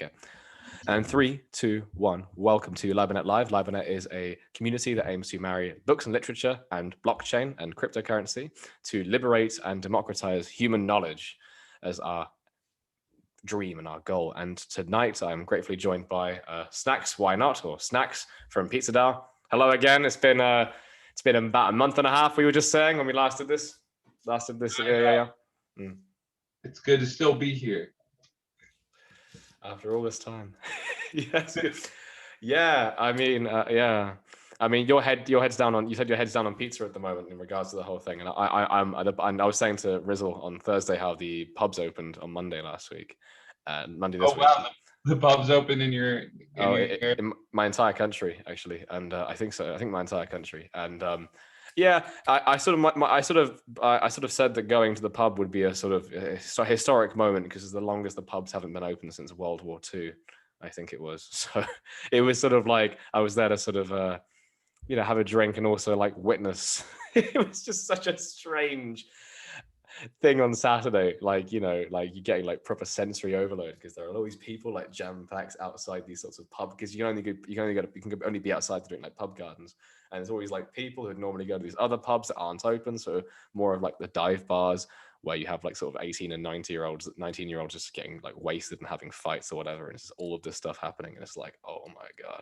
Okay. And 3, 2, 1. Welcome to LibernetLIVE. Libernet is a community that aims to marry books and literature and blockchain and cryptocurrency to liberate and democratize human knowledge as our dream and our goal. And tonight I'm gratefully joined by SNAX'S, why not, or SNAX'S from PizzaDAO. Hello again. It's been about a month and a half, we were just saying, when we last did this. Yeah. It's good to still be here after all this time. Yes. Yeah. I mean, your head's down on. You said your head's down on pizza at the moment in regards to the whole thing. And I was saying to Rizzle on Thursday how the pubs opened on Monday last week, Monday this week. Wow, the pubs opened in my entire country actually, and I think so. I think my entire country, and yeah, I sort of said that going to the pub would be a sort of historic moment because it's the longest the pubs haven't been open since World War II. I think it was. So it was sort of like I was there to sort of, have a drink and also like witness. It was just such a strange thing on Saturday. Like, you're getting like proper sensory overload because there are all these people like jam-packed outside these sorts of pubs because you can only be outside to drink like pub gardens. And there's always like people who normally go to these other pubs that aren't open. So more of like the dive bars where you have like sort of 18 and 19-year-olds just getting like wasted and having fights or whatever. And it's just all of this stuff happening. And it's like, oh my God.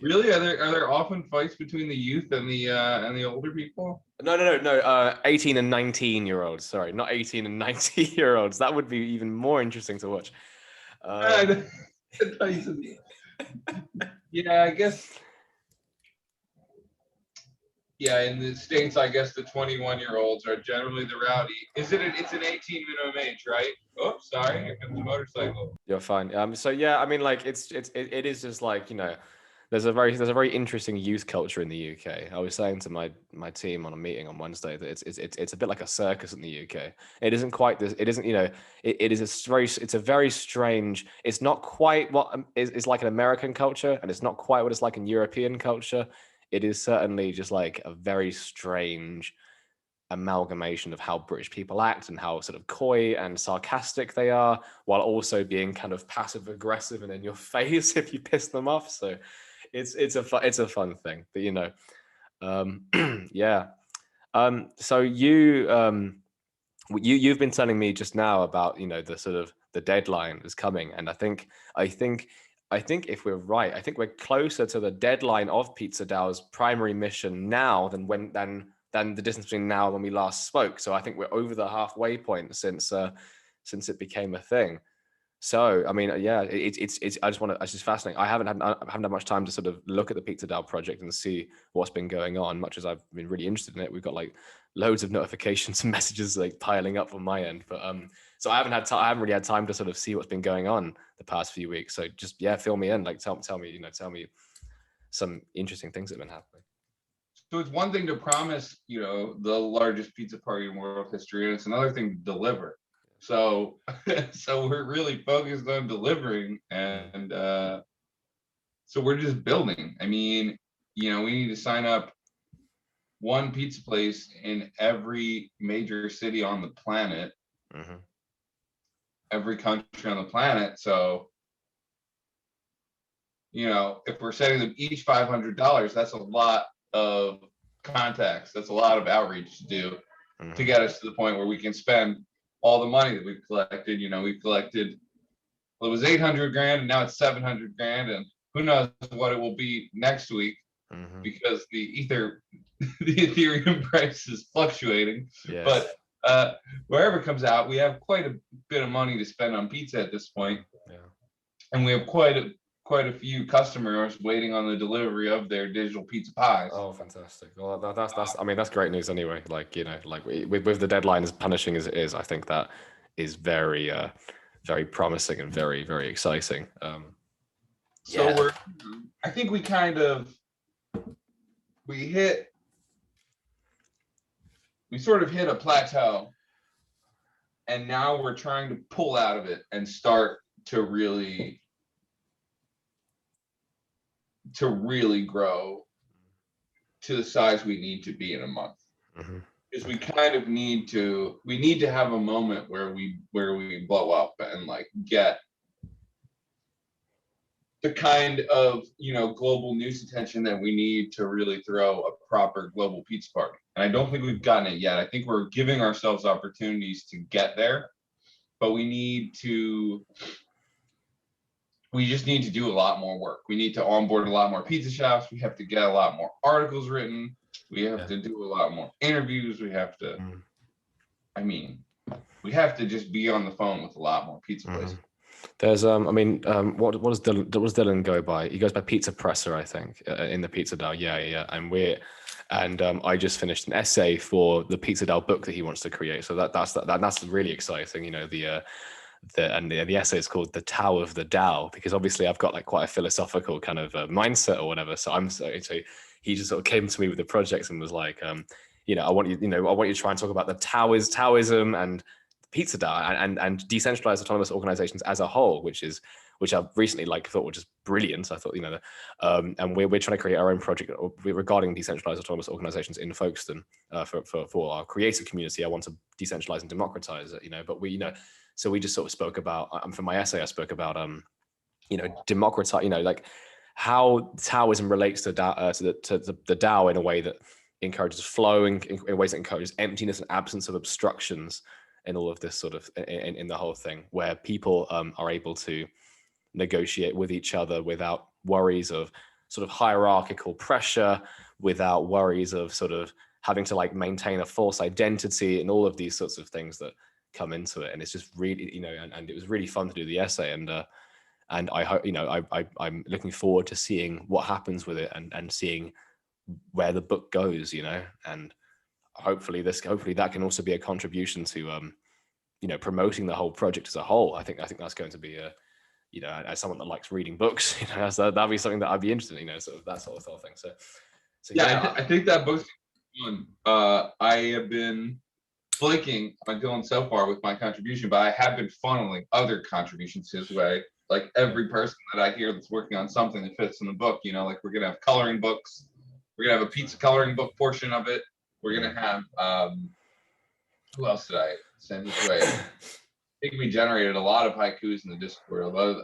Really? Are there often fights between the youth and the older people? No. 18 and 19-year-olds. Sorry, not 18 and 90-year-olds. That would be even more interesting to watch. Yeah, I guess. Yeah, in the States, I guess the 21-year-olds are generally the rowdy. It's an 18 minimum age, right? Oops, sorry, here comes a motorcycle. You're fine. So yeah, I mean, like it is just like, there's a very interesting youth culture in the UK. I was saying to my team on a meeting on Wednesday that it's a bit like a circus in the UK. It isn't quite this. It isn't, it's a very strange. It's not quite what is like an American culture, and it's not quite what it's like in European culture. It is certainly just like a very strange amalgamation of how British people act and how sort of coy and sarcastic they are, while also being kind of passive aggressive and in your face if you piss them off. So it's a fun thing, but yeah. So you've been telling me just now about the sort of the deadline is coming, and I think if we're right, I think we're closer to the deadline of PizzaDAO's primary mission now than the distance between now and when we last spoke. So I think we're over the halfway point since it became a thing. So I mean, yeah, it's just fascinating. I haven't had much time to sort of look at the PizzaDAO project and see what's been going on. Much as I've been really interested in it, we've got like loads of notifications and messages like piling up on my end. But so I haven't really had time to sort of see what's been going on the past few weeks. So just fill me in. Like tell me some interesting things that have been happening. So it's one thing to promise, the largest pizza party in world history, and it's another thing to deliver. So we're really focused on delivering, and so we're just building. I mean, we need to sign up one pizza place in every major city on the planet, every country on the planet. So, if we're setting them each $500, that's a lot of contacts. That's a lot of outreach to do to get us to the point where we can spend all the money that we've collected. We've collected, well, it was 800 grand and now it's 700 grand, and who knows what it will be next week because the Ethereum price is fluctuating. Yes. But wherever it comes out, we have quite a bit of money to spend on pizza at this point. Yeah. And we have quite a few customers waiting on the delivery of their digital pizza pies. Oh, fantastic! Well, that's great news anyway. Like with the deadline as punishing as it is, I think that is very very promising and very, very exciting. So I think we sort of hit a plateau, and now we're trying to pull out of it and start to really grow to the size we need to be in a month. Because we kind of need to have a moment where we blow up and like get the kind of, you know, global news attention that we need to really throw a proper global pizza party. And I don't think we've gotten it yet. I think we're giving ourselves opportunities to get there, but we just need to do a lot more work. We need to onboard a lot more pizza shops. We have to get a lot more articles written. We have to do a lot more interviews. We have to, I mean, we have to just be on the phone with a lot more pizza places. There's, what does Dylan go by? He goes by Pizza Presser, I think, in the PizzaDAO. Yeah. And I just finished an essay for the PizzaDAO book that he wants to create. So that's really exciting. You know, the essay is called "The Tao of the DAO" because obviously I've got like quite a philosophical kind of mindset or whatever. So he just sort of came to me with the project and was like, you know, I want you to try and talk about the Taoism and PizzaDAO and decentralized autonomous organizations as a whole, which I've recently thought was just brilliant. I thought, you know, and we're trying to create our own project regarding decentralized autonomous organizations in Folkestone for our creative community. I want to decentralize and democratize it, you know, but so we just sort of spoke about, for my essay, I spoke about, you know, democratize, you know, like how Taoism relates to the DAO in a way that encourages flow, in ways that encourages emptiness and absence of obstructions in all of this sort of, in the whole thing, where people are able to negotiate with each other without worries of sort of hierarchical pressure, without worries of sort of having to like maintain a false identity and all of these sorts of things that come into it. And it's just really, you know, and it was really fun to do the essay, and I hope, you know, I'm looking forward to seeing what happens with it and seeing where the book goes, you know, and hopefully that can also be a contribution to you know, promoting the whole project as a whole. I think that's going to be a, you know, as someone that likes reading books, you know, that'd be something that I'd be interested in, you know, sort of that sort of thing. So yeah, I think that book's fun. I have been flaking on Dylan so far with my contribution, but I have been funneling other contributions his way. Like every person that I hear that's working on something that fits in the book, you know, like we're gonna have coloring books, we're gonna have a pizza coloring book portion of it. We're gonna have who else did I send his way? I think we generated a lot of haikus in the Discord, although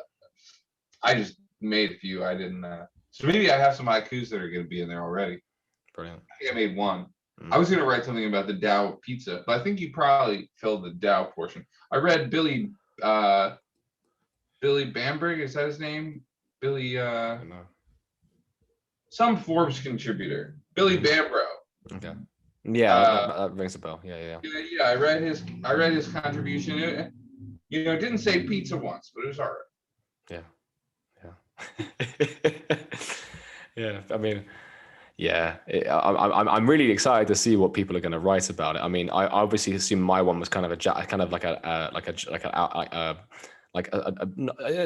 I just made a few. I didn't so maybe I have some haikus that are gonna be in there already. Brilliant. I think I made one. I was gonna write something about the DAO pizza, but I think you probably filled the DAO portion. I read Billy Bamberg, is that his name? Billy some Forbes contributor. Billy Bambro. Okay. Yeah, that rings a bell. Yeah. I read his contribution. It, you know, it didn't say pizza once, but it was all right. Yeah. Yeah. I mean, yeah, I'm really excited to see what people are going to write about it. I mean, I obviously assume my one was kind of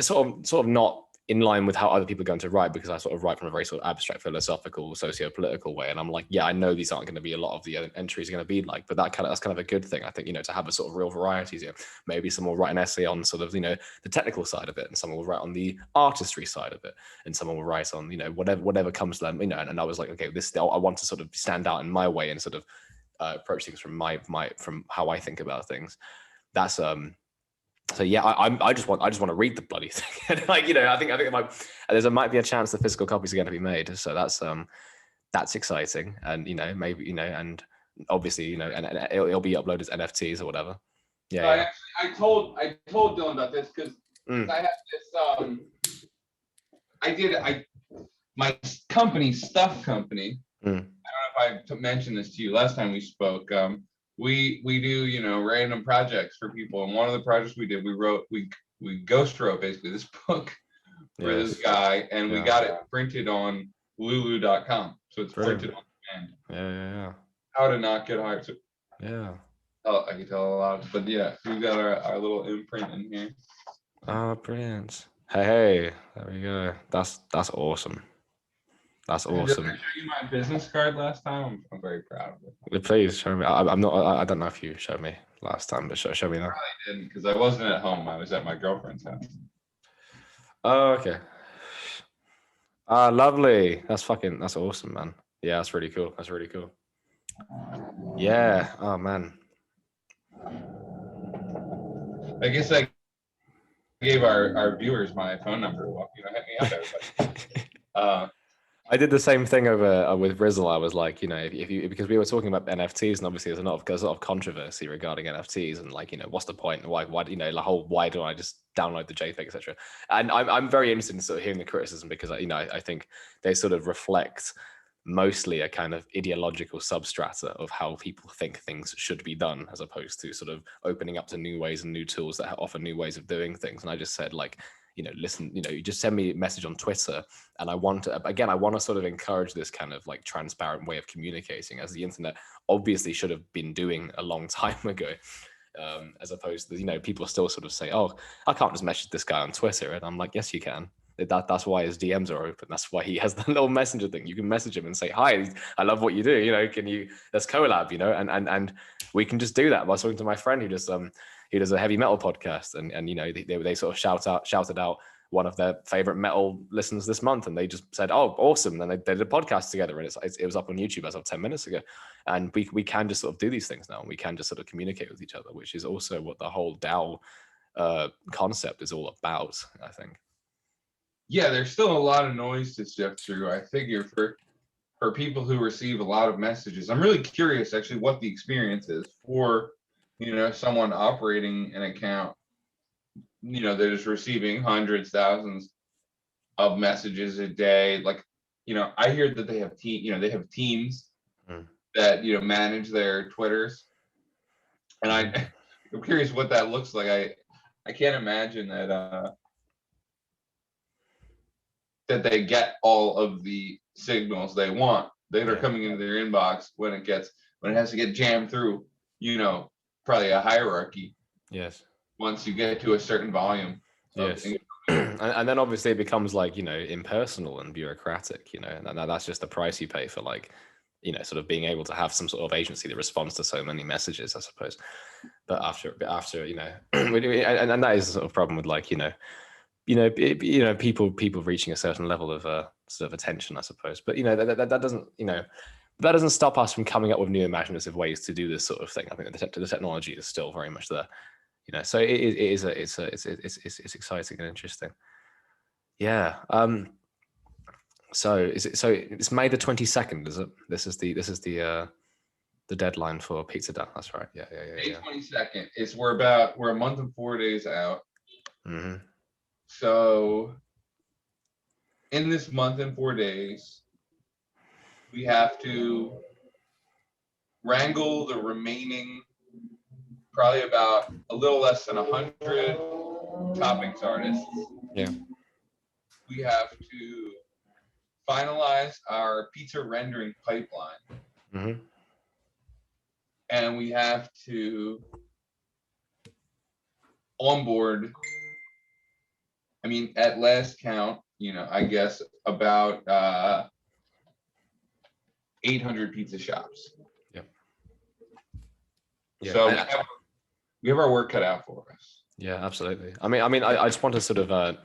sort of not in line with how other people are going to write, because I sort of write from a very sort of abstract, philosophical, socio-political way, and I'm like, yeah, I know these aren't going to be a lot of the entries are going to be like, but that's kind of a good thing, I think, you know, to have a sort of real varieties here. Maybe someone will write an essay on sort of, you know, the technical side of it, and someone will write on the artistry side of it, and someone will write on, you know, whatever comes to them, you know. And I was like, okay, I want to sort of stand out in my way and sort of approach things from from how I think about things. That's so yeah, I just want to read the bloody thing. Like, you know, I think it might be a chance the physical copies are going to be made. So that's exciting, and you know, maybe, you know, and obviously, you know, and it'll be uploaded as NFTs or whatever. Yeah. I told Dylan about this because I have this. My company, Stuff Company. I don't know if I mentioned this to you last time we spoke. We do, you know, random projects for people, and one of the projects we did, we ghost wrote basically this book for this guy, and we got it printed on lulu.com, so it's printed on demand. Yeah. How to not get hired. So, yeah. Oh, I can tell a lot, but yeah, we got our little imprint in here. Oh, brilliant! Hey, there we go. That's awesome. That's awesome. Did I show you my business card last time? I'm very proud of it. Please show me. I don't know if you showed me last time, but show me now. I probably didn't, because I wasn't at home. I was at my girlfriend's house. Oh, okay. Lovely. That's awesome, man. Yeah, that's really cool. Yeah. Oh man. I guess I gave our viewers my phone number. Well, you know, hit me up, everybody. I did the same thing over with Rizzle. I was like, you know, if you, because we were talking about NFTs, and obviously there's a lot of controversy regarding NFTs, and like, you know, what's the point? Why, you know, the whole, why don't I just download the JPEG, etc. And I'm very interested in sort of hearing the criticism, because, you know, I think they sort of reflect mostly a kind of ideological substrata of how people think things should be done, as opposed to sort of opening up to new ways and new tools that offer new ways of doing things. And I just said, like, you know, listen, you know, you just send me a message on Twitter, and I want to sort of encourage this kind of like transparent way of communicating, as the internet obviously should have been doing a long time ago. As opposed to, you know, people still sort of say, oh, I can't just message this guy on Twitter. And I'm like, yes, you can. That's why his DMs are open. That's why he has the little messenger thing. You can message him and say, hi, I love what you do. You know, let's collab, you know, and we can just do that. I was talking to my friend who does a heavy metal podcast, and you know, they sort of shouted out one of their favorite metal listeners this month, and they just said, oh, awesome. And then they did a podcast together, and it was up on YouTube as of 10 minutes ago. And we can just sort of do these things now, and we can just sort of communicate with each other, which is also what the whole DAO concept is all about, I think. Yeah, there's still a lot of noise to sift through. I figure for people who receive a lot of messages, I'm really curious actually what the experience is for, you know, someone operating an account, you know, that is receiving hundreds, thousands of messages a day. Like, you know, I hear that they have teams that, you know, manage their Twitters, and I'm curious what that looks like. I can't imagine that that they get all of the signals they want that are coming into their inbox when it has to get jammed through, you know, probably a hierarchy. Yes. Once you get to a certain volume. Yes. And then obviously it becomes like, you know, impersonal and bureaucratic, you know, and that's just the price you pay for, like, you know, sort of being able to have some sort of agency that responds to so many messages, I suppose. But after, you know, and that is the sort of problem with, like, you know, people reaching a certain level of sort of attention, I suppose. But, you know, that doesn't, you know, that doesn't stop us from coming up with new imaginative ways to do this sort of thing. I think the technology is still very much there, you know. So it's exciting and interesting. Yeah. So it's May the 22nd, is it? This is the deadline for PizzaDAO. That's right. Yeah. May 22nd is we're a month and 4 days out. Mm-hmm. So in this month and 4 days, we have to wrangle the remaining, probably about a little less than 100 toppings artists. Yeah. We have to finalize our pizza rendering pipeline. Mm-hmm. And we have to onboard, I mean, at last count, you know, I guess about 800 pizza shops. Yep. Yeah. So we have our work cut out for us. Yeah, absolutely. I mean, I just want to sort of, I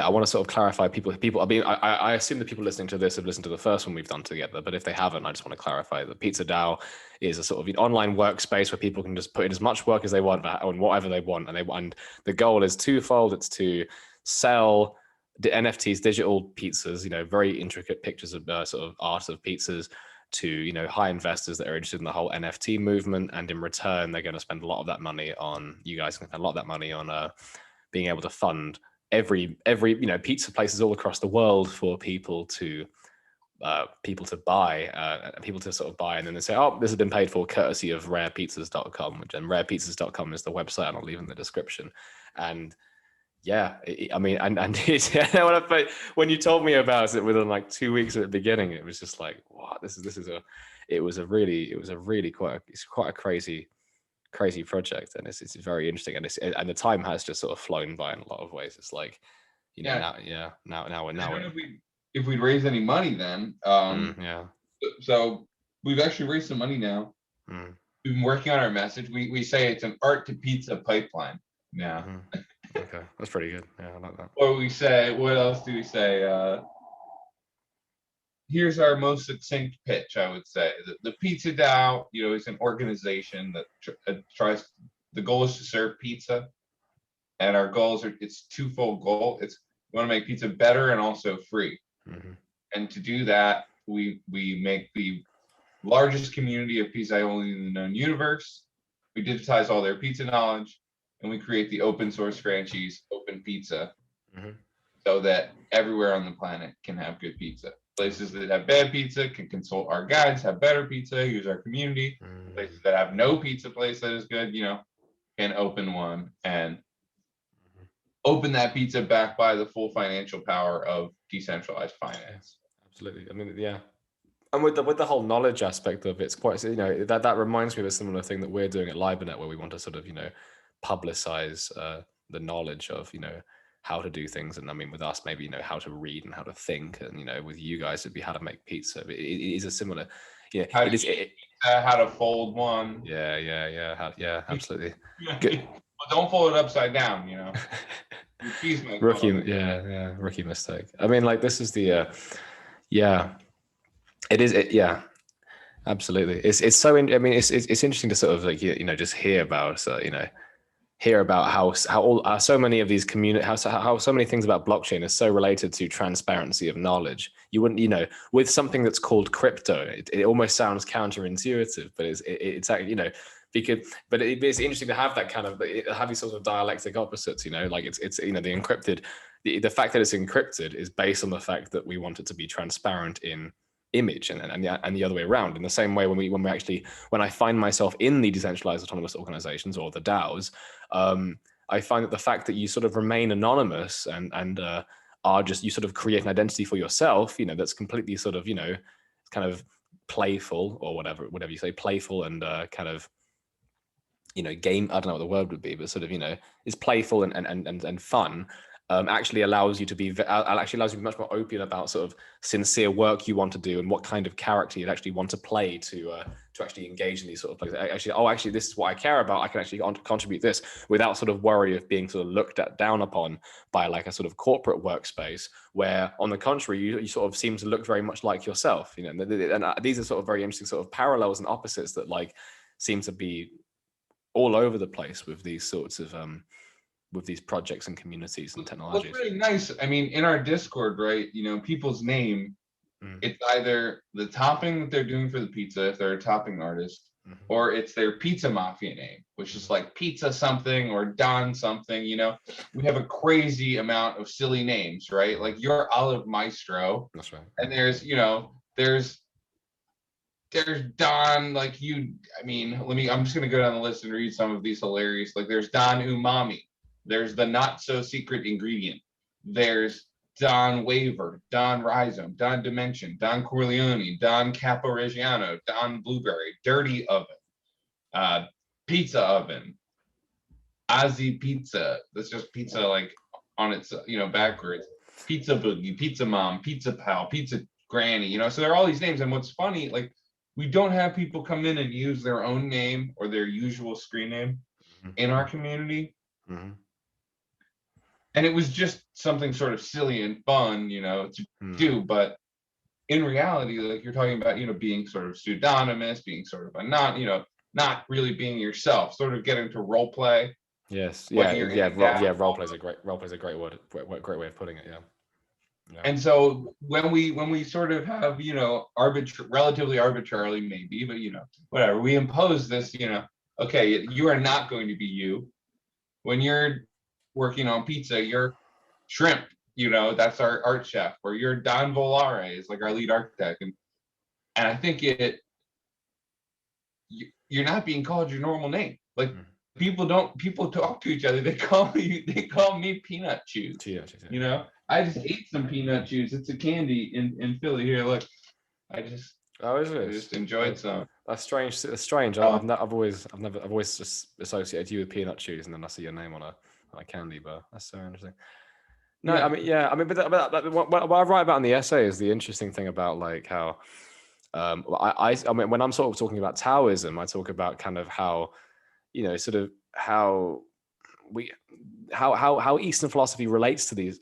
want to sort of clarify people. I mean, I assume that people listening to this have listened to the first one we've done together, but if they haven't, I just want to clarify that PizzaDAO is a sort of an online workspace where people can just put in as much work as they want on whatever they want, and the goal is twofold. It's to sell the NFTs, digital pizzas, you know, very intricate pictures of sort of art of pizzas, to, you know, high investors that are interested in the whole NFT movement, and in return they're going to spend a lot of that money on, you guys can spend a lot of that money on being able to fund every you know, pizza places all across the world for people to buy, people to sort of buy, and then they say, oh, this has been paid for courtesy of rarepizzas.com, and rarepizzas.com is the website, and I'll leave in the description. And yeah, I mean, and when you told me about it within like 2 weeks at the beginning, it was just like, wow, it was quite a crazy project, and it's very interesting, and the time has just sort of flown by in a lot of ways. It's like, you know, now we're if we'd raise any money then, so we've actually raised some money now. We've been working on our message. We say it's an art to pizza pipeline now. Okay, that's pretty good. Yeah, I like that. What else do we say? Here's our most succinct pitch, I would say. The PizzaDAO, you know, is an organization that tries, the goal is to serve pizza And our goals are, it's twofold goal. It's we want to make pizza better and also free. And to do that, we make the largest community of pizza-only in the known universe. We digitize all their pizza knowledge, and we create the open source franchise, Open Pizza, so that everywhere on the planet can have good pizza. Places that have bad pizza can consult our guides, have better pizza, use our community. Places that have no pizza place that is good, can open one and open that pizza back by the full financial power of decentralized finance. Absolutely. I mean, yeah. And with the whole knowledge aspect of it, it's quite, that reminds me of a similar thing that we're doing at Libernet, where we want to sort of, publicize the knowledge of, how to do things. And I mean, with us, maybe, how to read and how to think. And, with you guys, it'd be how to make pizza. It is a similar, how to fold one. Yeah, absolutely. Good. Well, don't fold it upside down, Rookie, rookie mistake. I mean, like, this is the, absolutely. It's so, I mean, it's interesting to sort of like, just hear about, how so many of these how so many things about blockchain is so related to transparency of knowledge. You wouldn't, with something that's called crypto, it almost sounds counterintuitive, but it's actually, but it's interesting to have that kind of, have these sort of dialectic opposites, like it's the encrypted, the fact that it's encrypted is based on the fact that we want it to be transparent in image, and the other way around. In the same way, when I find myself in the decentralized autonomous organizations, or the DAOs, I find that the fact that you sort of remain anonymous and are just, you sort of create an identity for yourself, that's completely sort of, kind of playful, or whatever you say, playful and kind of, game, I don't know what the word would be, but sort of, is playful and fun, actually allows you to be much more open about sort of sincere work you want to do and what kind of character you'd actually want to play to actually engage in these sort of places. Actually, this is what I care about. I can actually contribute this without sort of worry of being sort of looked down upon by like a sort of corporate workspace, where on the contrary, you sort of seem to look very much like yourself. And these are sort of very interesting sort of parallels and opposites that like seem to be all over the place with these sorts of with these projects and communities and technologies. What's really nice, I mean, in our Discord, right, people's name, it's either the topping that they're doing for the pizza, if they're a topping artist, or it's their pizza mafia name, which is like pizza something or Don something. We have a crazy amount of silly names, right? Like your Olive Maestro. That's right. And there's Don, like I'm just gonna go down the list and read some of these hilarious. Like there's Don Umami. There's the not so secret ingredient. There's Don Waver, Don Rhizome, Don Dimension, Don Corleone, Don Caporeggiano, Don Blueberry, Dirty Oven, Pizza Oven, Ozzy Pizza. That's just pizza like on its backwards. Pizza Boogie, Pizza Mom, Pizza Pal, Pizza Granny. So there are all these names. And what's funny, like we don't have people come in and use their own name or their usual screen name in our community. And it was just something sort of silly and fun, to do. But in reality, like you're talking about, being sort of pseudonymous, being sort of not really being yourself, sort of getting to role play. Yes. Role play is a great word, great way of putting it. Yeah. And so when we sort of have, relatively arbitrarily maybe, but whatever, we impose this, okay, you are not going to be you. When you're working on pizza, you're Shrimp, that's our art chef, or you're Don Volare is like our lead architect. And I think you're not being called your normal name. Like people talk to each other. They call me Peanut Chews. I just ate some peanut chews. It's a candy in Philly. Here, look. I just enjoyed some. That's strange. It's strange. I've always just associated you with peanut chews, and then I see your name on a candy bar. That's so interesting. No, yeah. I mean, but what I write about in the essay is the interesting thing about like how I mean, when I'm sort of talking about Taoism, I talk about kind of how sort of how Eastern philosophy relates to these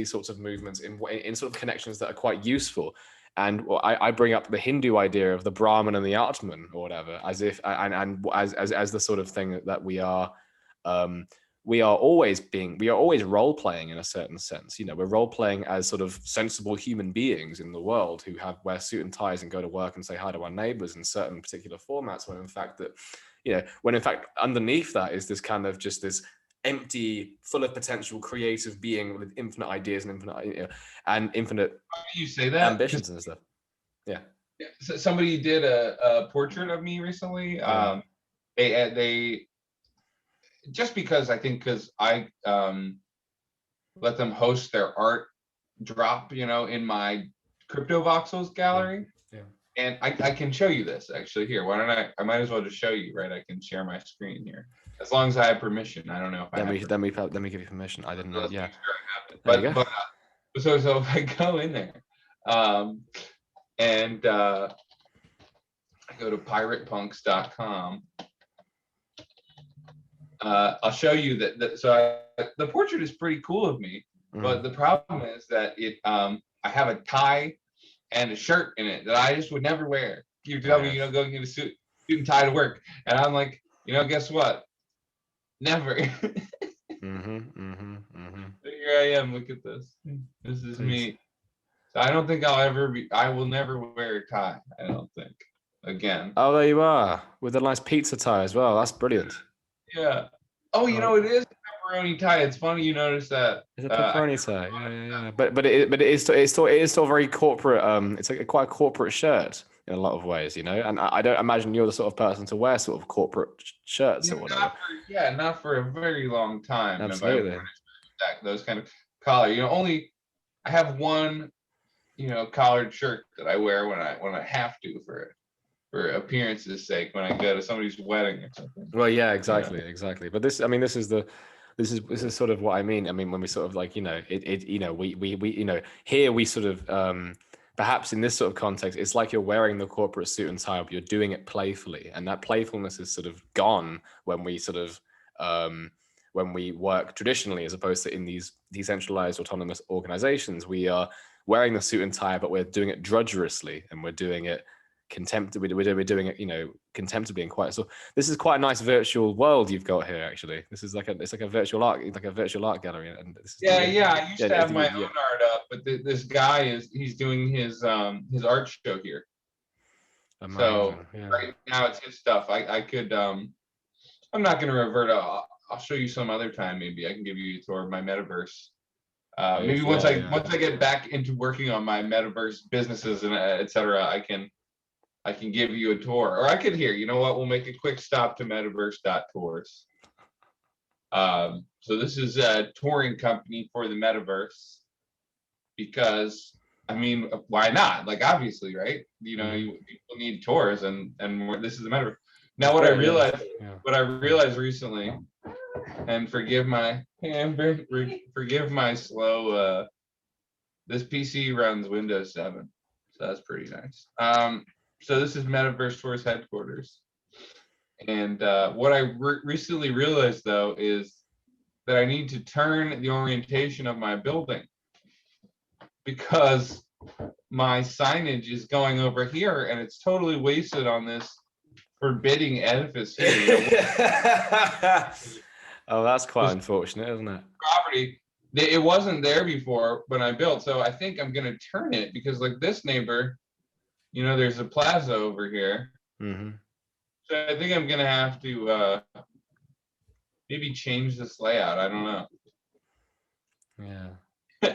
sorts of movements in sort of connections that are quite useful. And I bring up the Hindu idea of the Brahman and the Atman or whatever, as if and as the sort of thing that we are we are always role playing in a certain sense. You know, we're role playing as sort of sensible human beings in the world who wear suit and ties and go to work and say hi to our neighbors in certain particular formats, when in fact underneath that is this kind of just this empty, full of potential, creative being with infinite ideas and infinite you say that ambitions and stuff. Yeah. So somebody did a portrait of me recently. Yeah. They just because I let them host their art drop, in my CryPTOVOXELS gallery. Yeah. And I can show you this actually here. Why don't I might as well just show you, right? I can share my screen here. As long as I have permission. I don't know if let me give you permission. I didn't know. Yeah. Sure but so if I go in there, and I go to piratepunks.com. I'll show you that. The portrait is pretty cool of me, but the problem is that I have a tie and a shirt in it that I just would never wear. You tell me, go get a suit and tie to work, and I'm like, guess what? Never. Here I am. Look at this. This is me. So I don't think I will never wear a tie. I don't think again. Oh, there you are with a nice pizza tie as well. That's brilliant. Yeah. Oh, it is a pepperoni tie. It's funny you notice that. It's a pepperoni tie. Yeah. But it is still very corporate. It's like quite a corporate shirt in a lot of ways, and I don't imagine you're the sort of person to wear sort of corporate shirts or whatever. Not for a very long time. Absolutely. Those kind of collar. Only I have one, collared shirt that I wear when I have to for appearance's sake, when I go to somebody's wedding or something. Well, yeah, exactly. But this is sort of what I mean. I mean, when we sort of like, we here we sort of perhaps in this sort of context, it's like you're wearing the corporate suit and tie, but you're doing it playfully, and that playfulness is sort of gone when we sort of when we work traditionally, as opposed to in these decentralized autonomous organizations. We are wearing the suit and tie, but we're doing it drudgerously, and we're doing it contemptibly. We're doing it, contemptibly and quite. So this is quite a nice virtual world you've got here. Actually, this is it's like a virtual art gallery. And this is I used to have my own art up, but this guy he's doing his art show here. Amazing. So right now it's his stuff. I could I'm not going to revert. I'll show you some other time. Maybe I can give you a tour of my metaverse. Maybe once I get back into working on my metaverse businesses and etc., I can give you a tour. Or I could we'll make a quick stop to metaverse.tours. So this is a touring company for the metaverse, because why not? Like, obviously, right? People need tours, and this is the metaverse. Now, what I realized recently, and forgive my slow. This PC runs Windows 7, so that's pretty nice. So this is Metaverse Tours headquarters, and what I recently realized though is that I need to turn the orientation of my building, because my signage is going over here, and it's totally wasted on this forbidding edifice here. Oh, that's quite unfortunate, isn't it? Property. It wasn't there before when I built, so I think I'm going to turn it, because like this neighbor, there's a plaza over here. So I think I'm going to have to maybe change this layout. I don't know. Yeah.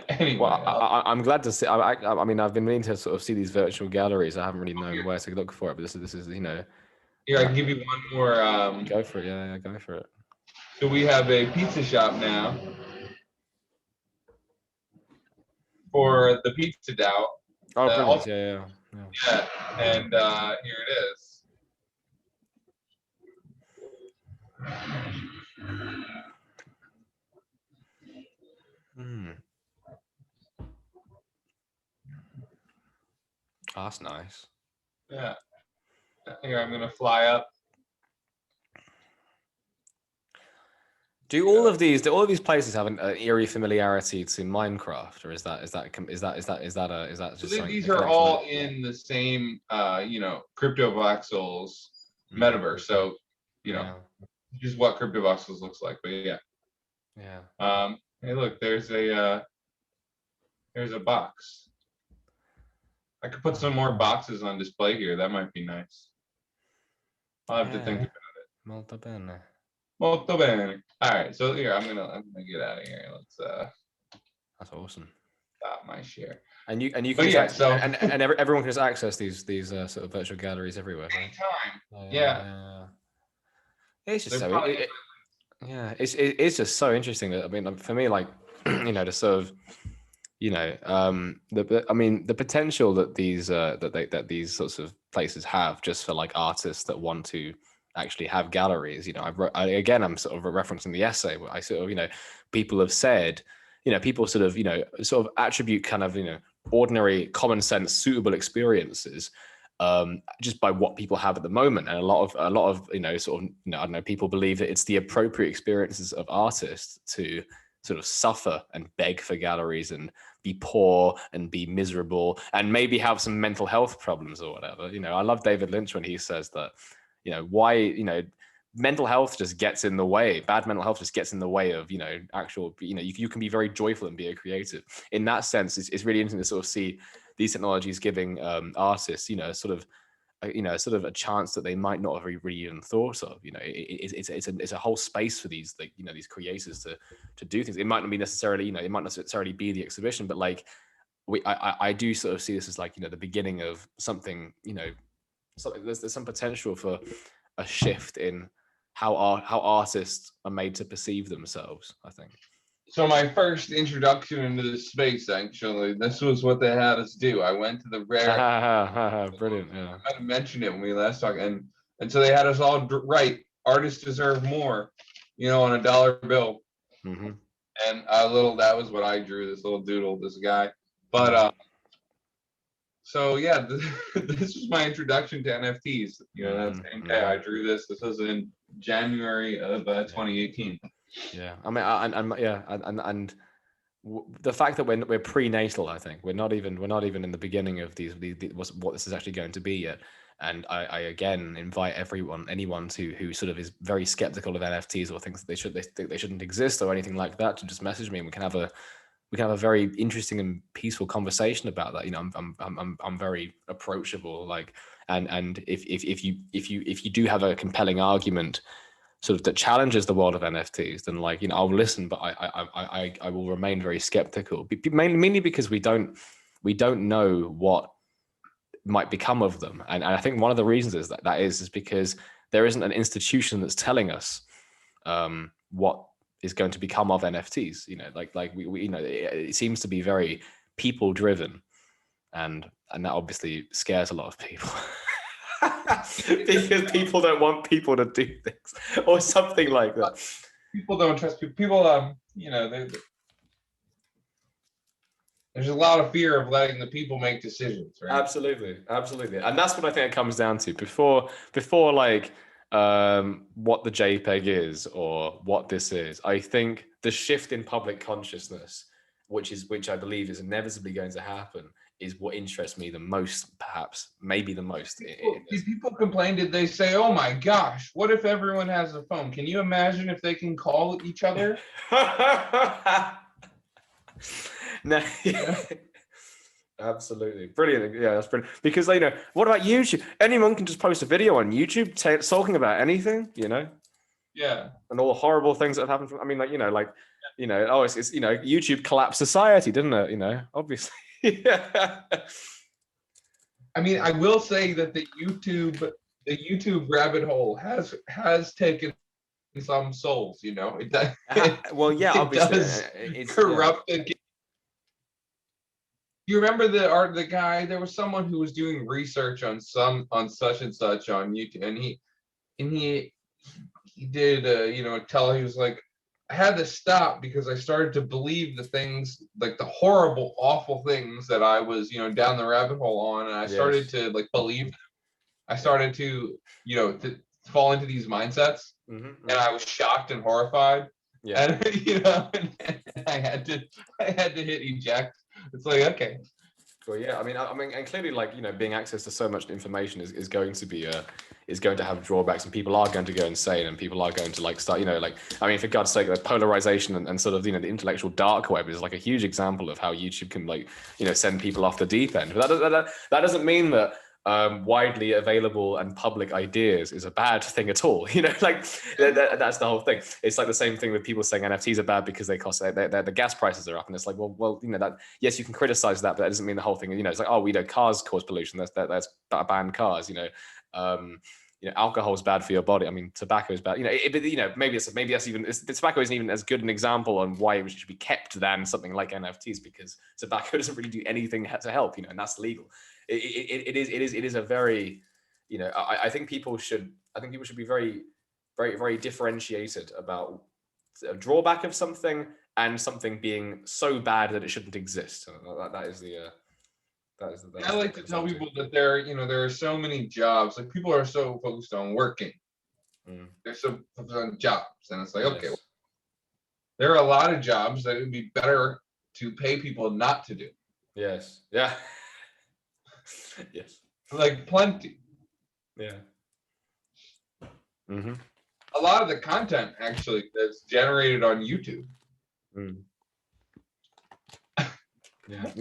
Anyway, well, I'm glad to see. I mean, I've been meaning to sort of see these virtual galleries. I haven't really known where to look for it, but this is Here, I can give you one more. Go for it. Yeah, go for it. So we have a pizza shop now for the PizzaDAO. Oh, brilliant. Yeah. And here it is. Oh, that's nice. Yeah. Here, I'm gonna fly up. Do all of these places have an eerie familiarity to Minecraft, or is that just? So these are all in the same CryPTOVOXELS metaverse. So just what CryPTOVOXELS looks like. But yeah. Yeah. Hey, look, there's a box. I could put some more boxes on display here. That might be nice. I'll have to think about it. Molto bene. Molto bene. All right, so here I'm gonna get out of here. Let's That's awesome. stop my share. And you can everyone can just access these sort of virtual galleries everywhere, right? Anytime. Yeah. It's just it's just so interesting that, I mean, for me, like, to sort of, the potential that these sorts of places have just for like artists that want to actually have galleries. I'm sort of referencing the essay where I sort of, people have said, people sort of attribute kind of, ordinary, common sense, suitable experiences just by what people have at the moment. And a lot of I don't know, people believe that it's the appropriate experiences of artists to sort of suffer and beg for galleries and be poor and be miserable and maybe have some mental health problems or whatever. I love David Lynch when he says that, why, mental health just gets in the way. Bad mental health just gets in the way of, actual, you can be very joyful and be a creative. In that sense, it's really interesting to sort of see these technologies giving artists, sort of a chance that they might not have really even thought of. It's a whole space for these, like, these creators to do things. It might not be necessarily, it might not necessarily be the exhibition, but like I do sort of see this as like, the beginning of something. There's some potential for a shift in how artists are made to perceive themselves, I think. So my first introduction into the space, actually, this was what they had us do. I went to the rare. Brilliant. Yeah. I mentioned it when we last talked, and so they had us all write "Artists deserve more," on a dollar bill. Mm-hmm. And that was what I drew. This little doodle, this guy. But so yeah, this was my introduction to NFTs. That same day I drew this. This was in January of 2018. Yeah, I mean, and the fact that we're prenatal, I think we're not even in the beginning of these what this is actually going to be yet. And I again invite anyone who sort of is very skeptical of NFTs or thinks that they shouldn't exist or anything like that, to just message me and we can have a very interesting and peaceful conversation about that. I'm very approachable, like, and if you do have a compelling argument sort of that challenges the world of NFTs, then, like, I'll listen, but I will remain very skeptical, mainly because we don't know what might become of them. And I think one of the reasons is because there isn't an institution that's telling us what is going to become of NFTs. We it seems to be very people driven, and that obviously scares a lot of people. Because people don't want people to do things or something like that. People don't trust people. People, there's a lot of fear of letting the people make decisions, right? Absolutely, and that's what I think it comes down to. Before like what the JPEG is or what this is, I think the shift in public consciousness, which I believe is inevitably going to happen, is what interests me the most, perhaps, maybe the most. Did people complain? Did they say, "Oh my gosh, what if everyone has a phone? Can you imagine if they can call each other?" No. Absolutely brilliant. Yeah, that's brilliant. Because what about YouTube? Anyone can just post a video on YouTube talking about anything, Yeah. And all the horrible things that have happened. It's YouTube collapsed society, didn't it? Obviously. Yeah. I mean, I will say that the YouTube rabbit hole has taken some souls. It does. Well, yeah, obviously, it's corrupted. Yeah. You remember the guy? There was someone who was doing research on such and such on YouTube, and he did he was like, I had to stop because I started to believe the things, like the horrible, awful things that I was, down the rabbit hole on, and I started to believe. I started to, to fall into these mindsets, and I was shocked and horrified. Yeah. And and I had to hit eject. It's like, okay. Well, yeah, I mean, and clearly, like, you know, being access to so much information is going to be is going to have drawbacks, and people are going to go insane, and people are going to like start, you know, like, I mean, for God's sake, the polarization and sort of, you know, the intellectual dark web is like a huge example of how YouTube can, like, you know, send people off the deep end. But that doesn't mean that widely available and public ideas is a bad thing at all. You know, like that's the whole thing. It's like the same thing with people saying NFTs are bad because they cost the gas prices are up, and it's like, well, you know, that, yes, you can criticize that, but that doesn't mean the whole thing. You know, it's like, oh, you know, cars cause pollution. That's ban cars. You know, alcohol is bad for your body. I mean, tobacco is bad. You know, you know, maybe that's even tobacco isn't even as good an example on why it should be kept than something like NFTs, because tobacco doesn't really do anything to help. You know, and that's legal. It is a very, you know, I think people should be very, very, very differentiated about a drawback of something and something being so bad that it shouldn't exist. That is the I like to tell people that there are so many jobs. Like, people are so focused on working. They're so focused on jobs, and it's like, okay, well, there are a lot of jobs that it would be better to pay people not to do. Yes. Yeah. Yes. Like, plenty. Yeah. A lot of the content actually that's generated on YouTube. Yeah.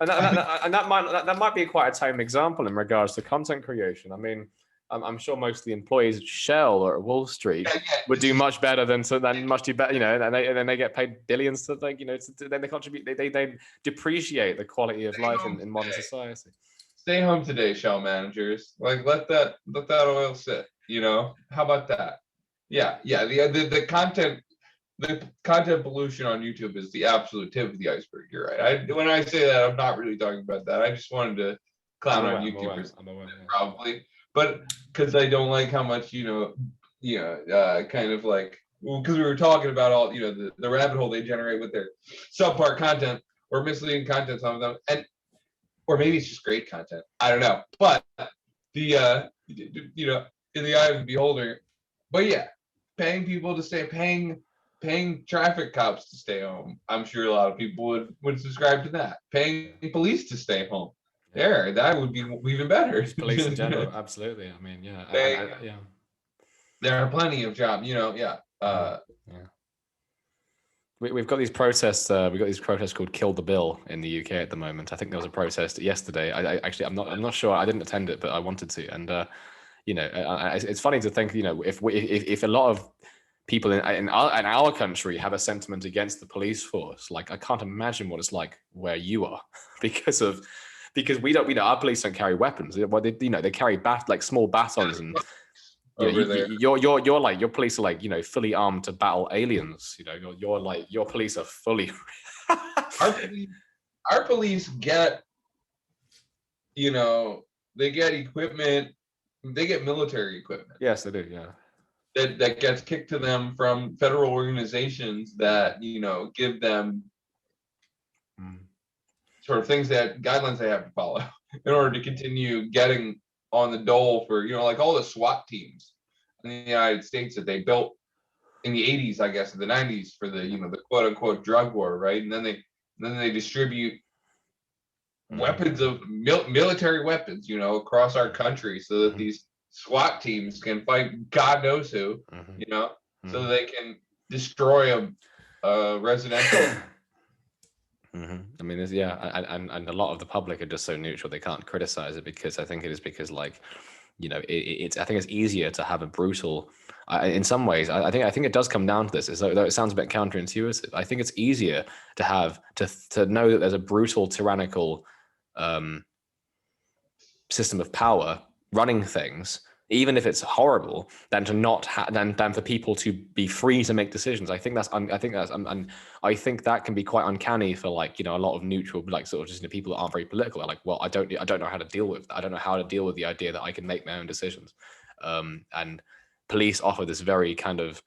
And that might be quite a tame example in regards to content creation. I mean, I'm sure most of the employees at Shell or at Wall Street would do much better than much do better, you know, and then they get paid billions to, like, you know, then they contribute, they depreciate the quality of life in modern society. Stay home today, Shell managers. Like, let that oil sit. You know, how about that? Yeah. The content pollution on YouTube is the absolute tip of the iceberg. You're right. When I say that, I'm not really talking about that. I just wanted to clown on YouTubers, probably, but because I don't like how much, kind of like, because we were talking about all, you know, the rabbit hole they generate with their subpar content or misleading content, some of them, or maybe it's just great content. I don't know, but the you know, in the eye of the beholder. But yeah, paying people to stay, paying traffic cops to stay home. I'm sure a lot of people would subscribe to that. Paying police to stay home. That would be even better. Police in general, absolutely. I mean, yeah, yeah. There are plenty of jobs, you know. Yeah. We've got these protests. We've got these protests called "Kill the Bill" in the UK at the moment. I think there was a protest yesterday. I'm not sure. I didn't attend it, but I wanted to. And you know, it's funny to think, you know, if a lot of people in our country have a sentiment against the police force, like, I can't imagine what it's like where you are, because we don't, you know, our police don't carry weapons. They carry like small batons, and your police are, like, you know, fully armed to battle aliens. You know, your police are fully. Our police get, you know, they get equipment. They get military equipment. Yes, they do. Yeah. That gets kicked to them from federal organizations that, you know, give them sort of guidelines they have to follow in order to continue getting on the dole for, you know, like all the SWAT teams in the United States that they built in the 80s, I guess, in the 90s for the, you know, the quote unquote drug war, right? And then they distribute weapons of military weapons, you know, across our country, so that these SWAT teams can fight God knows who, you know, so they can destroy a residential. I mean, and a lot of the public are just so neutral, they can't criticize it, because I think like, you know, I think it's easier to have a brutal. In some ways, I think it does come down to this. Though it sounds a bit counterintuitive, I think it's easier to have to know that there's a brutal, tyrannical system of power running things, even if it's horrible, than to not than for people to be free to make decisions. I think that can be quite uncanny for, like, you know, a lot of neutral, like, sort of just, you know, people that aren't very political. Are like, well, I don't know how to deal with that. I don't know how to deal with the idea that I can make my own decisions. And police offer this very kind of,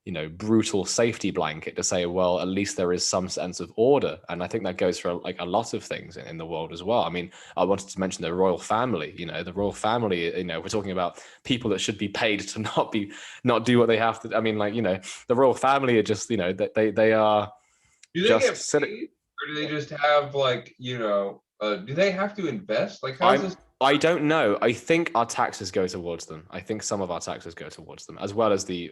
you know, brutal safety blanket to say, well, at least there is some sense of order. And I think that goes for, like, a lot of things in the world as well. I mean, I wanted to mention the royal family. You know, the royal family, you know, we're talking about people that should be paid to not do what they have to. I mean, like, you know, the royal family are just, you know, they are. Do they get paid, or do they just have, like, you know, do they have to invest? Like, how's this? I don't know. I think our taxes go towards them. I think some of our taxes go towards them, as well as the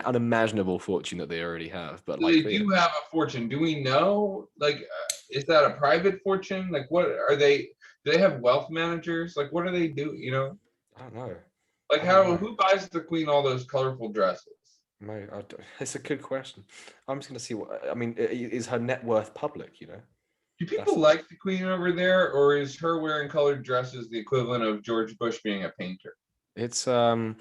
unimaginable fortune that they already have. But So like, they do have a fortune. Do we know? Like, is that a private fortune? Like, what are they? Do they have wealth managers? Like, what do they do? You know, I don't know. like I don't know. who buys the queen all those colorful dresses? No, it's a good question. I'm just going to see what I mean. Is her net worth public? You know, Do people like the queen over there, or is her wearing colored dresses the equivalent of George Bush being a painter? it's oh,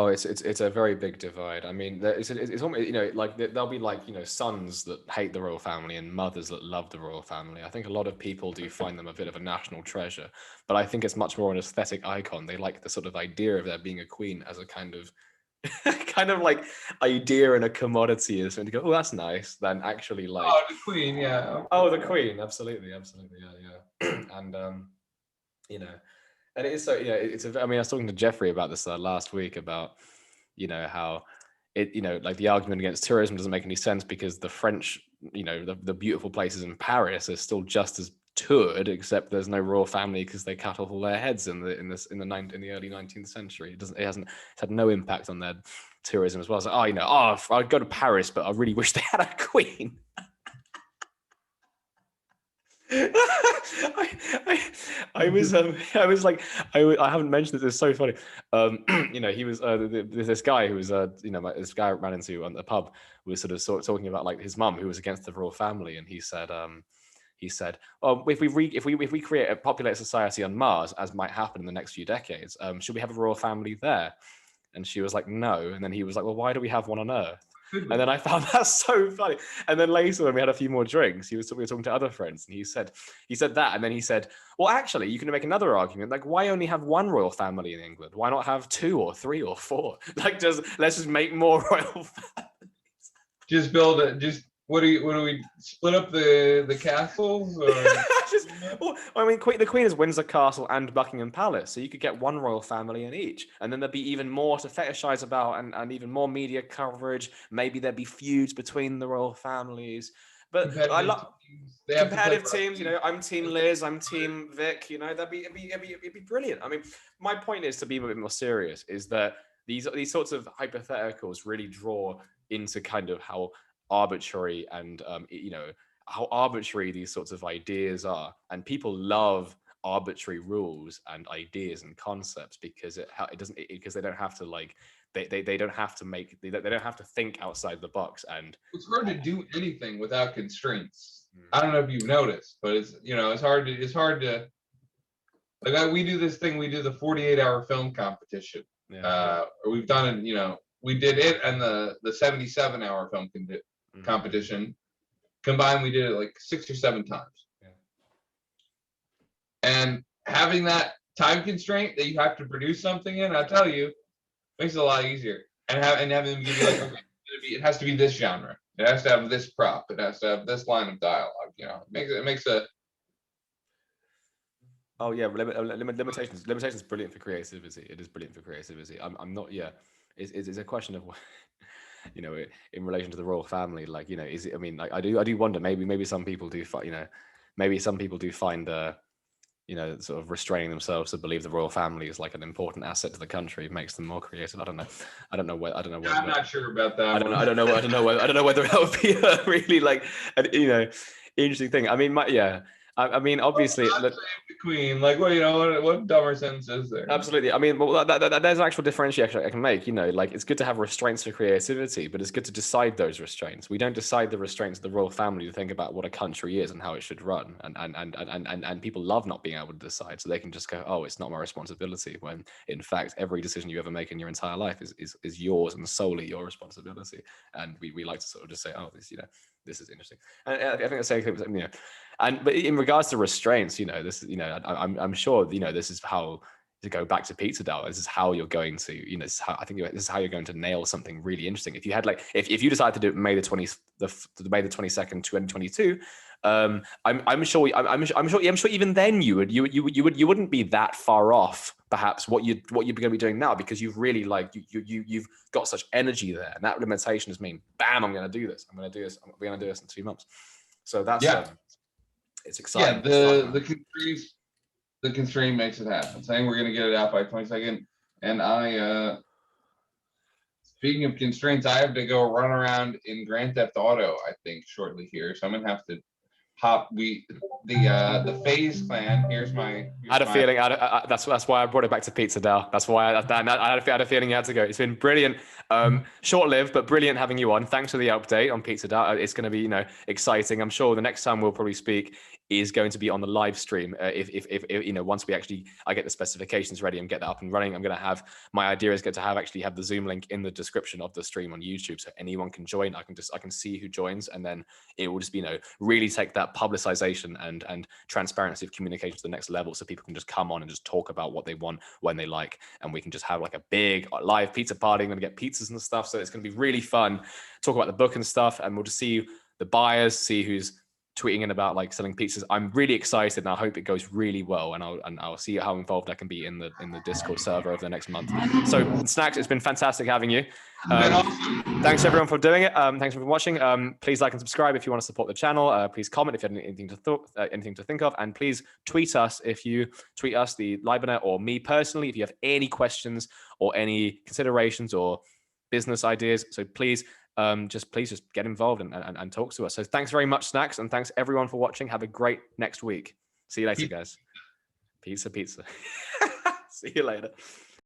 it's a very big divide. I mean, it's almost, you know, like there'll be like, you know, sons that hate the royal family and mothers that love the royal family. I think a lot of people do find them a bit of a national treasure, but I think it's much more an aesthetic icon. They like the sort of idea of there being a queen as a kind of kind of like idea and a commodity, is to go, oh, that's nice, than actually like, Oh, the queen, yeah. oh, the queen, absolutely, yeah. And you know, and it is so, you know, I mean, I was talking to Jeffrey about this last week about, you know, how it, you know, like the argument against tourism doesn't make any sense because the French, you know, the beautiful places in Paris are still just as toured, except there's no royal family because they cut off all their heads in the early 19th century. It's had no impact on their tourism as well. So, oh, you know, oh, I'd go to Paris, but I really wish they had a queen. I was like, I haven't mentioned this. It's so funny. You know, he was this guy who was you know, this guy I ran into on the pub was sort of talking about like his mum who was against the royal family, and he said, oh, if we create a populated society on Mars, as might happen in the next few decades, should we have a royal family there? And she was like, no. And then he was like, well, why do we have one on Earth? And then I found that so funny. And then later, when we had a few more drinks, we were talking to other friends, and he said that, and then he said, well, actually, you can make another argument. Like, why only have one royal family in England? Why not have 2 or 3 or 4? Like, let's just make more royal families. Just build it. Just what do we split up the castles? Or? Well, I mean, the Queen is Windsor Castle and Buckingham Palace, so you could get one royal family in each, and then there'd be even more to fetishize about, and even more media coverage. Maybe there'd be feuds between the royal families. But I love competitive teams. You know, I'm Team Liz, I'm Team Vic. You know, it'd be brilliant. I mean, my point is, to be a bit more serious, is that these sorts of hypotheticals really draw into kind of how arbitrary and you know, how arbitrary these sorts of ideas are, and people love arbitrary rules and ideas and concepts because because they don't have to like they don't have to make they don't have to think outside the box. And it's hard to do anything without constraints. I don't know if you've noticed, but it's, you know, it's hard to like, we do this thing, we do the 48-hour film competition. Or we've done it, you know, we did it and the 77-hour film competition combined. We did it like 6 or 7 times. And having that time constraint that you have to produce something in, I tell you, makes it a lot easier. And having them give you like, okay, it has to be this genre. It has to have this prop. It has to have this line of dialogue. You know, it makes a. Oh yeah, limitations. Limitations is brilliant for creativity. It is brilliant for creativity. I'm not. Yeah, it's a question of, you know, in relation to the royal family. Like, you know, is it? I mean, like, I do wonder. Maybe some people do. You know, maybe some people do find you know, sort of restraining themselves to believe the royal family is like an important asset to the country makes them more creative. I don't know. I'm not sure about that. I don't know whether that would be a really like an, you know, interesting thing. I mean, I mean, obviously, the Queen. Like, well, you know, what dumber sense is there? Absolutely. I mean, well, there's an actual differentiation I can make. You know, like, it's good to have restraints for creativity, but it's good to decide those restraints. We don't decide the restraints of the royal family to think about what a country is and how it should run. And people love not being able to decide, so they can just go, oh, it's not my responsibility. When in fact, every decision you ever make in your entire life is yours and solely your responsibility. And we like to sort of just say, oh, this, you know, this is interesting. And I think the same thing, you know, but in regards to restraints, you know, this, you know, I'm sure, you know, this is how, to go back to PizzaDAO, this is how you're going to, you know, this is how you're going to nail something really interesting. If you had like, if you decide to do May the 22nd, 2022, I'm sure even then you wouldn't be that far off perhaps what you're going to be doing now, because you've really like you've got such energy there, and that limitation is mean, bam, I'm going to do this. I'm going to do this. We're going to do this in 2 months. So that's It's exciting. Yeah, the constraint makes it happen. Saying we're going to get it out by 22nd, and speaking of constraints, I have to go run around in Grand Theft Auto, I think, shortly here. So I'm gonna have to hop. The Phase clan. I had a feeling. That's why I brought it back to PizzaDAO. That's why I had a feeling you had to go. It's been brilliant, short-lived, but brilliant having you on. Thanks for the update on PizzaDAO. It's going to be exciting. I'm sure the next time we'll probably speak is going to be on the live stream. If once I get the specifications ready and get that up and running, I'm going to have my idea is to have the Zoom link in the description of the stream on YouTube, so anyone can join. I can see who joins, and then it will just be really take that publicization and transparency of communication to the next level, so people can just come on and just talk about what they want when they like, and we can just have like a big live pizza party. I'm going to get pizzas and stuff, so it's going to be really fun. Talk about the book and stuff, and we'll just see the buyers, see who's tweeting in about like selling pizzas. I'm really excited, and I hope it goes really well, and I'll see how involved I can be in the Discord server over the next month. So SNAX'S, it's been fantastic having you. Thanks everyone for doing it. Thanks for watching. Please like and subscribe if you want to support the channel. Please comment if you have anything to think of, and please tweet us if you tweet us, the Libernet or me personally, if you have any questions or any considerations or business ideas. So please just get involved and talk to us. So thanks very much, SNAX'S, and thanks everyone for watching. Have a great next week. See you later, guys. Pizza. See you later.